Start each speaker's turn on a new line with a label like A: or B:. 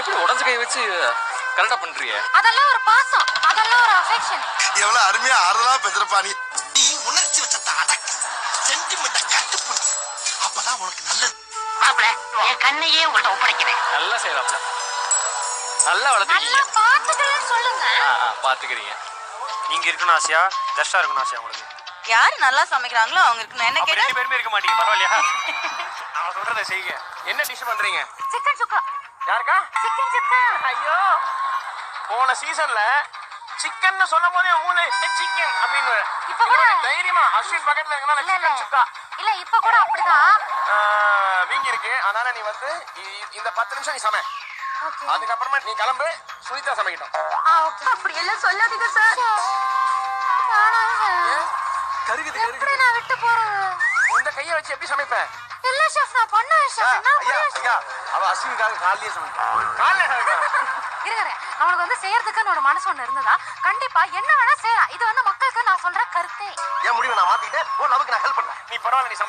A: எப்படி உடஞ்ச கை வச்சு கரெக்டா பண்றீங்க?
B: அதெல்லாம் ஒரு பாசம், அதெல்லாம் ஒரு அஃபெக்ஷன்.
C: எவ்வளவு அருமையா ஆறுதலா பேசுறப்பா நீ. நீ உணர்ச்சி வச்சத அடக்கு, சென்டிமெண்ட கட்டுப்படுத்து. அப்பதான் உனக்கு நல்லது.
D: மாப்ள, என் கண்ணையே உங்கள்ட்ட ஒப்படைக்கிறேன்.
A: நல்லா செய்யறாப்ல. நல்லா
B: நல்லா
A: வளர்த்துறீங்க.
B: பாத்துக்கிறேன்னு சொல்லுங்க.
A: பாத்துக்கிறீங்க.
E: நீங்க இருக்கணும் ஆசையா, ஜஸ்டா இருக்கணும் ஆசையா உங்களுக்கு?
F: யாரு நல்லா சமைக்கிறாங்களோ அவங்க இருக்கணும். என்ன
A: அப்ப
F: கேட்டா
A: ரெண்டு பேருமே இருக்க மாட்டீங்க, பரவாயில்லையா? நான் சொல்றதை செய்யுங்க. என்ன டிஷ் பண்றீங்க?
B: சிக்கன் சுக்கா.
A: யாருக்கா?
B: சிக்கன் சுக்கா.
A: ஐயோ, போன சீசன்ல சிக்கன் சொல்லும் போதே மூணு சிக்கன் அப்படின்னு
B: இப்ப கூட
A: தைரியமா அஸ்வின் பக்கத்துல இருக்கா
B: இல்ல இல்ல
A: சிக்கன் சுக்கா
B: இல்ல இப்ப கூட அப்படிதான்.
A: வீங்கி இருக்கு. அதனால நீ வந்து இந்த 10 நிமிஷம் நீ சமை.
B: ஓகே.
A: அதுக்கப்புறமா நீ கிளம்பு, சுனிதா சமைக்கட்டும்.
B: ஓகே. அப்படி எல்லாம் சொல்லாதீங்க சார்.
A: கருகுது
B: எப்படி நான் விட்டு போறது?
A: இந்த கையை வச்சு எப்படி சமைப்பேன்?
B: இல்ல ஷெஃப், நான் பண்ணுவேன் ஷெஃப். என்ன புரியுது?
E: அவ அஸ்வினுக்காக காலையே சமைப்பான்.
A: காலைல சமைப்பேன்.
B: இருங்க, அவனுக்கு வந்து செய்யறதுக்குன்னு ஒரு மனசு ஒண்ணு இருந்ததா கண்டிப்பா என்ன வேணா செய்யலாம். இது வந்து மக்களுக்கு நான் சொல்ற கருத்தே.
C: என் முடிவை நான் மாத்திக்கிட்டேன். ஓ, நமக்கு நான் ஹெல்ப் பண்றேன்.
A: நீ பரவாயில்ல, நீ